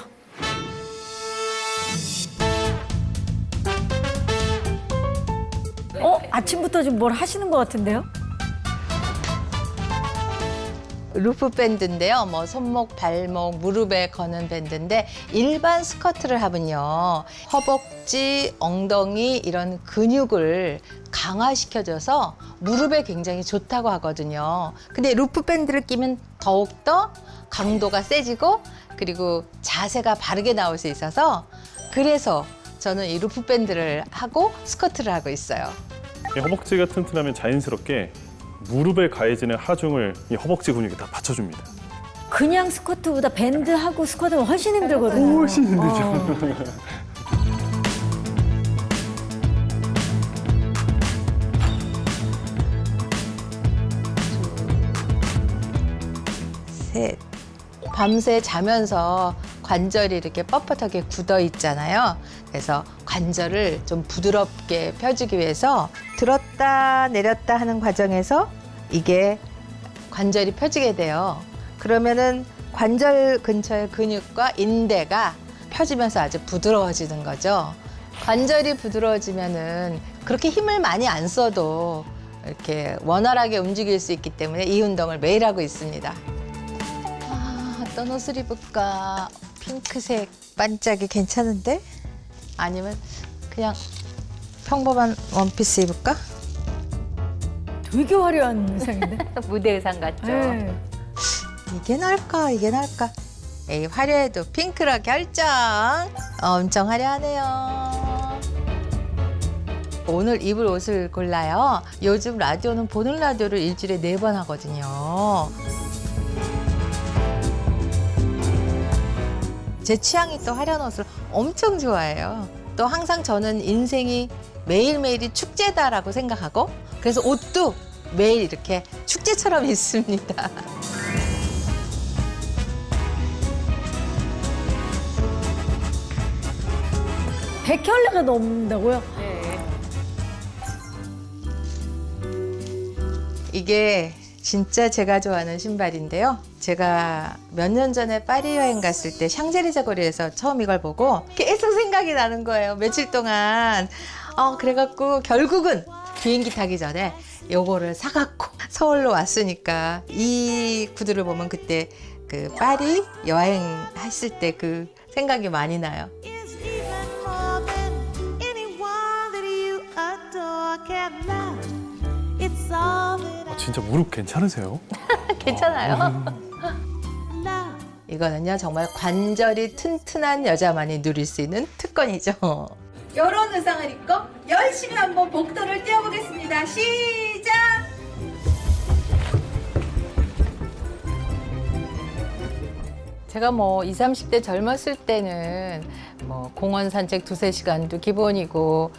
아침부터 지금 뭘 하시는 것 같은데요? 루프 밴드인데요. 뭐 손목, 발목, 무릎에 거는 밴드인데 일반 스쿼트를 하면요. 허벅지, 엉덩이 이런 근육을 강화시켜줘서 무릎에 굉장히 좋다고 하거든요. 근데 루프 밴드를 끼면 더욱더 강도가 세지고 그리고 자세가 바르게 나올 수 있어서 그래서 저는 이 루프 밴드를 하고 스쿼트를 하고 있어요. 이 허벅지가 튼튼하면 자연스럽게 무릎에 가해지는 하중을 이 허벅지 근육이 다 받쳐줍니다. 그냥 스쿼트보다 밴드하고 스쿼트는 훨씬 힘들거든요. 훨씬 힘들죠. 셋. 밤새 자면서 관절이 이렇게 뻣뻣하게 굳어 있잖아요. 그래서 관절을 좀 부드럽게 펴주기 위해서 들었다 내렸다 하는 과정에서 이게 관절이 펴지게 돼요. 그러면은 관절 근처의 근육과 인대가 펴지면서 아주 부드러워지는 거죠. 관절이 부드러워지면은 그렇게 힘을 많이 안 써도 이렇게 원활하게 움직일 수 있기 때문에 이 운동을 매일 하고 있습니다. 어떤 옷을 입을까? 핑크색 반짝이 괜찮은데? 아니면 그냥 평범한 원피스 입을까? 되게 화려한 의상인데. 무대 의상 같죠? 네. 이게 나을까? 이게 나을까? 에이, 화려해도 핑크로 결정! 엄청 화려하네요. 오늘 입을 옷을 골라요. 요즘 라디오는 보는 라디오를 일주일에 4번 하거든요. 제 취향이 또 화려한 옷을 엄청 좋아해요. 또 항상 저는 인생이 매일매일이 축제다라고 생각하고 그래서 옷도 매일 이렇게 축제처럼 입습니다. 백켤레가 넘는다고요? 이게 진짜 제가 좋아하는 신발인데요. 제가 몇 년 전에 파리 여행 갔을 때 샹젤리제 거리에서 처음 이걸 보고 계속 생각이 나는 거예요. 며칠 동안. 그래갖고 결국은 비행기 타기 전에 요거를 사갖고 서울로 왔으니까 이 구두를 보면 그때 그 파리 여행했을 때 그 생각이 많이 나요. Is even more than anyone that you adore can love. It's all that 진짜 무릎 괜찮으세요? 괜찮아요? I love. 이거는요 정말 관절이 튼튼한 여자만이 누릴 수 있는 특권이죠. 이런 의상을 입고 열심히 한번 복도를 뛰어보겠습니다. 시작! 제가 뭐 20, 30대 젊었을 때는 뭐 공원 산책 2-3시간도 기본이고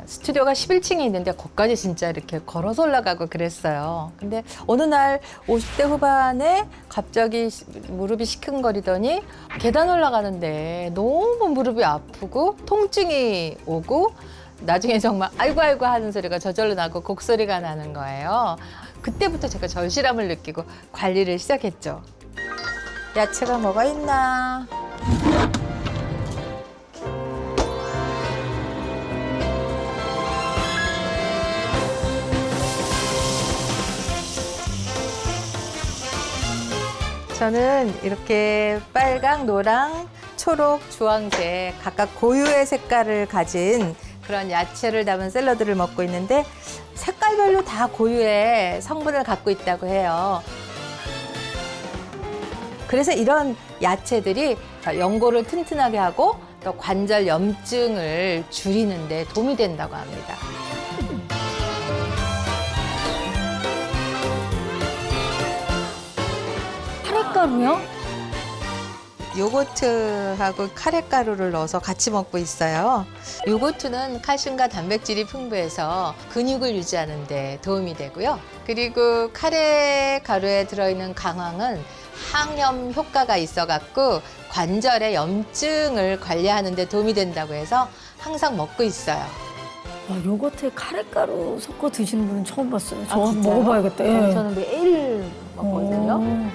스튜디오가 11층에 있는데 거기까지 진짜 이렇게 걸어서 올라가고 그랬어요. 근데 어느 날 50대 후반에 갑자기 무릎이 시큰거리더니 계단 올라가는데 너무 무릎이 아프고 통증이 오고 나중에 정말 아이고 아이고 하는 소리가 저절로 나고 곡소리가 나는 거예요. 그때부터 제가 절실함을 느끼고 관리를 시작했죠. 야채가 뭐가 있나? 저는 이렇게 빨강, 노랑, 초록, 주황색 각각 고유의 색깔을 가진 그런 야채를 담은 샐러드를 먹고 있는데 색깔별로 다 고유의 성분을 갖고 있다고 해요. 그래서 이런 야채들이 연골을 튼튼하게 하고 또 관절 염증을 줄이는 데 도움이 된다고 합니다. 카레가루요? 요거트하고 카레가루를 넣어서 같이 먹고 있어요. 요거트는 칼슘과 단백질이 풍부해서 근육을 유지하는 데 도움이 되고요. 그리고 카레가루에 들어있는 강황은 항염 효과가 있어갖고 관절의 염증을 관리하는 데 도움이 된다고 해서 항상 먹고 있어요. 와, 요거트에 카레가루 섞어 드시는 분은 처음 봤어요. 저 한번 진짜요? 먹어봐야겠다. 예. 저는 매일 먹거든요.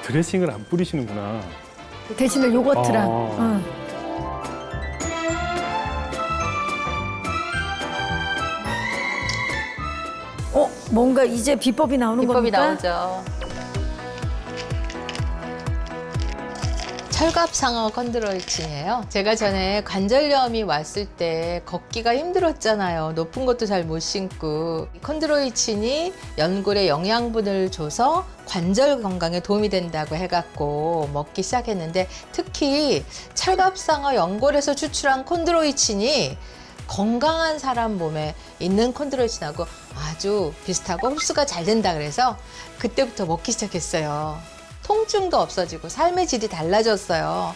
드레싱을 안 뿌리시는구나. 대신에 요거트랑. 아. 뭔가 이제 비법이 나오는 비법이 겁니까? 나오죠. 철갑상어 컨드로이친이에요. 제가 전에 관절염이 왔을 때 걷기가 힘들었잖아요. 높은 것도 잘 못 신고. 컨드로이친이 연골에 영양분을 줘서 관절 건강에 도움이 된다고 해갖고 먹기 시작했는데 특히 철갑상어 연골에서 추출한 컨드로이친이 건강한 사람 몸에 있는 컨드로이친하고 아주 비슷하고 흡수가 잘 된다 그래서 그때부터 먹기 시작했어요. 통증도 없어지고 삶의 질이 달라졌어요.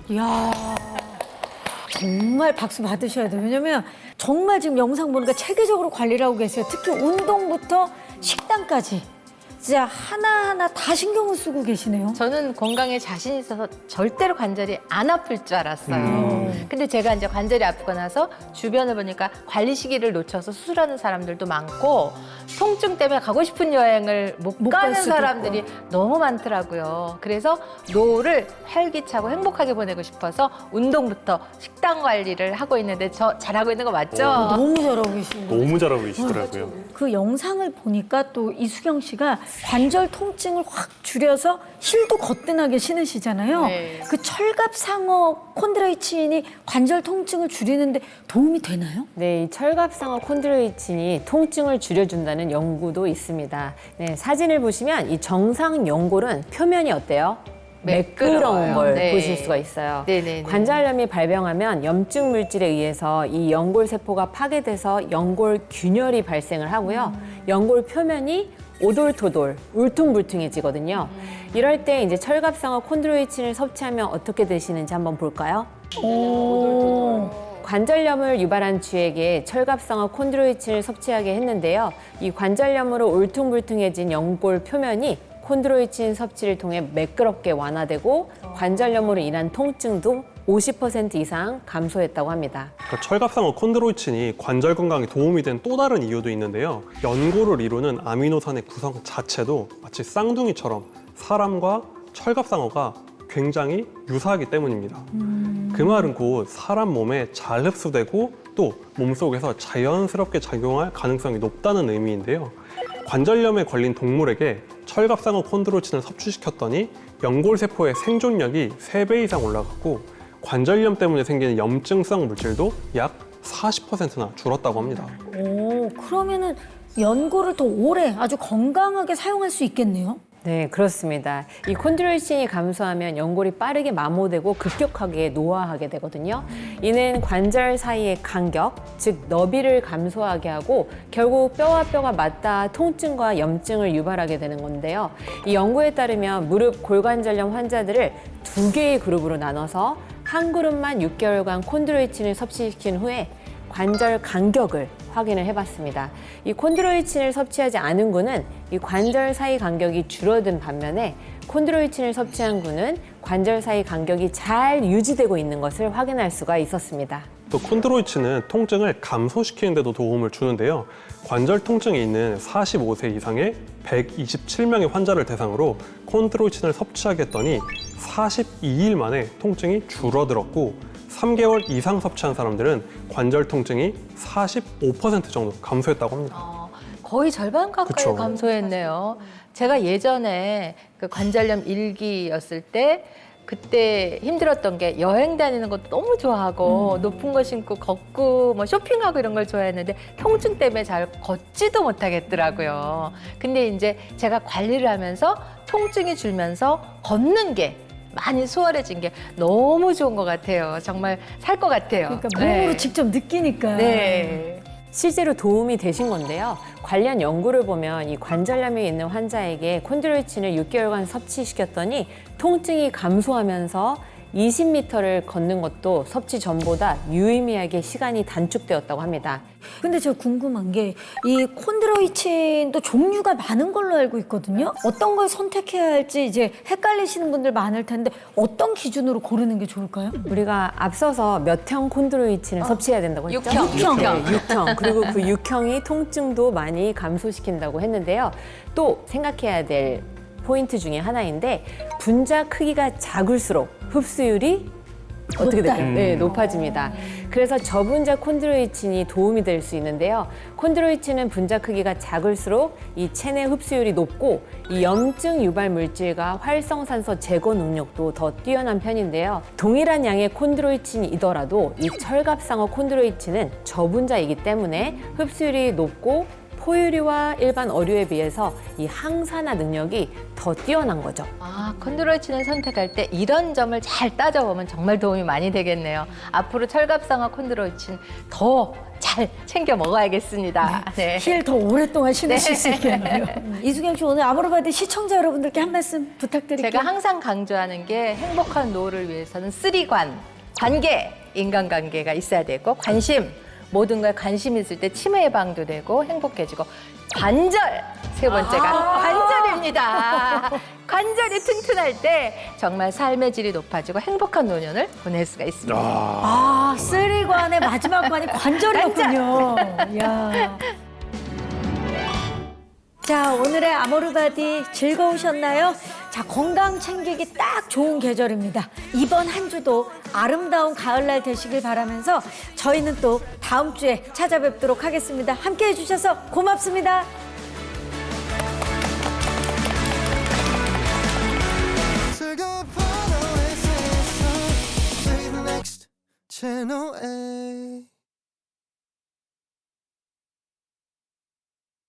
이야. 정말 박수 받으셔야 돼요. 왜냐면 정말 지금 영상 보니까 체계적으로 관리를 하고 계세요. 특히 운동부터 식단까지. 진짜 하나하나 다 신경을 쓰고 계시네요. 저는 건강에 자신 있어서 절대로 관절이 안 아플 줄 알았어요. 근데 제가 이제 관절이 아프고 나서 주변을 보니까 관리 시기를 놓쳐서 수술하는 사람들도 많고 통증 때문에 가고 싶은 여행을 못 못 갈 가는 수도 사람들이 너무 많더라고요. 그래서 노후를 활기차고 행복하게 보내고 싶어서 운동부터 식단 관리를 하고 있는데 저 잘하고 있는 거 맞죠? 너무 잘하고 계시네요. 너무 잘하고 계시더라고요. 그 영상을 보니까 또 이수경 씨가 관절 통증을 확 줄여서 힐도 거뜬하게 신으시잖아요. 네. 그 철갑상어 콘드로이친이 관절 통증을 줄이는데 도움이 되나요? 네, 이 철갑상어 콘드로이친이 통증을 줄여준다는 연구도 있습니다. 네, 사진을 보시면 이 정상 연골은 표면이 어때요? 매끄러운 걸 네. 보실 수가 있어요. 네네네. 관절염이 발병하면 염증 물질에 의해서 이 연골 세포가 파괴돼서 연골 균열이 발생을 하고요. 연골 표면이 오돌토돌, 울퉁불퉁해지거든요. 이럴 때 이제 철갑상어 콘드로이친을 섭취하면 어떻게 되시는지 한번 볼까요? 관절염을 유발한 쥐에게 철갑상어 콘드로이친을 섭취하게 했는데요. 이 관절염으로 울퉁불퉁해진 연골 표면이 콘드로이친 섭취를 통해 매끄럽게 완화되고 관절염으로 인한 통증도 50% 이상 감소했다고 합니다. 그러니까 철갑상어 콘드로이친이 관절 건강에 도움이 된 또 다른 이유도 있는데요. 연골을 이루는 아미노산의 구성 자체도 마치 쌍둥이처럼 사람과 철갑상어가 굉장히 유사하기 때문입니다. 그 말은 곧 사람 몸에 잘 흡수되고 또 몸속에서 자연스럽게 작용할 가능성이 높다는 의미인데요. 관절염에 걸린 동물에게 철갑상어 콘드로이친을 섭취시켰더니 연골세포의 생존력이 3배 이상 올라갔고 관절염 때문에 생기는 염증성 물질도 약 40%나 줄었다고 합니다. 오, 그러면은 연골을 더 오래 아주 건강하게 사용할 수 있겠네요. 네, 그렇습니다. 이 콘드로이친이 감소하면 연골이 빠르게 마모되고 급격하게 노화하게 되거든요. 이는 관절 사이의 간격, 즉 너비를 감소하게 하고 결국 뼈와 뼈가 맞닿아 통증과 염증을 유발하게 되는 건데요. 이 연구에 따르면 무릎 골관절염 환자들을 2개의 그룹으로 나눠서 한 그룹만 6개월간 콘드로이친을 섭취시킨 후에 관절 간격을 확인을 해봤습니다. 이 콘드로이친을 섭취하지 않은 군은 이 관절 사이 간격이 줄어든 반면에 콘드로이친을 섭취한 군은 관절 사이 간격이 잘 유지되고 있는 것을 확인할 수가 있었습니다. 또 콘드로이친은 통증을 감소시키는 데도 도움을 주는데요. 관절 통증이 있는 45세 이상의 127명의 환자를 대상으로 콘드로이친을 섭취하게 했더니 42일 만에 통증이 줄어들었고 3개월 이상 섭취한 사람들은 관절 통증이 45% 정도 감소했다고 합니다. 거의 절반 가까이 그쵸. 감소했네요. 제가 예전에 그 관절염 1기였을 때 그때 힘들었던 게 여행 다니는 것도 너무 좋아하고 높은 거 신고 걷고 뭐 쇼핑하고 이런 걸 좋아했는데 통증 때문에 잘 걷지도 못하겠더라고요. 근데 이제 제가 관리를 하면서 통증이 줄면서 걷는 게 많이 수월해진 게 너무 좋은 것 같아요. 정말 살 것 같아요. 그러니까 몸으로 네. 직접 느끼니까. 네. 실제로 도움이 되신 건데요. 관련 연구를 보면 이 관절염이 있는 환자에게 콘드로이친을 6개월간 섭취시켰더니 통증이 감소하면서 20m를 걷는 것도 섭취 전보다 유의미하게 시간이 단축되었다고 합니다. 근데 제가 궁금한 게 이 콘드로이친도 종류가 많은 걸로 알고 있거든요. 어떤 걸 선택해야 할지 이제 헷갈리시는 분들 많을 텐데 어떤 기준으로 고르는 게 좋을까요? 우리가 앞서서 몇 형 콘드로이친을 섭취해야 된다고 했죠? 6형. 네, 6형. 그리고 그 6형이 통증도 많이 감소시킨다고 했는데요. 또 생각해야 될 포인트 중에 하나인데 분자 크기가 작을수록 흡수율이 어떻게 될까요? 네, 높아집니다. 그래서 저분자 콘드로이친이 도움이 될 수 있는데요. 콘드로이친은 분자 크기가 작을수록 이 체내 흡수율이 높고 이 염증 유발 물질과 활성산소 제거 능력도 더 뛰어난 편인데요. 동일한 양의 콘드로이친이더라도 이 철갑상어 콘드로이친은 저분자이기 때문에 흡수율이 높고 포유류와 일반 어류에 비해서 이 항산화 능력이 더 뛰어난 거죠. 아, 콘드로이친을 선택할 때 이런 점을 잘 따져보면 정말 도움이 많이 되겠네요. 앞으로 철갑상어 콘드로이친 더 잘 챙겨 먹어야겠습니다. 네. 힐 더 오랫동안 신으실 수 있겠네요. 이수경 씨 오늘 아모르바디 시청자 여러분들께 한 말씀 부탁드릴게요. 제가 항상 강조하는 게 행복한 노후를 위해서는 3관, 관계, 인간관계가 있어야 되고 관심, 모든 거에 관심 있을 때 치매 예방도 되고 행복해지고 관절, 세 번째가 관절입니다. 관절이 튼튼할 때 정말 삶의 질이 높아지고 행복한 노년을 보낼 수가 있습니다. 아, 쓰리관의 마지막 관이 관절이었군요. 이야. 자, 오늘의 아모르바디 즐거우셨나요? 자, 건강 챙기기 딱 좋은 계절입니다. 이번 한 주도 아름다운 가을날 되시길 바라면서 저희는 또 다음 주에 찾아뵙도록 하겠습니다. 함께 해주셔서 고맙습니다.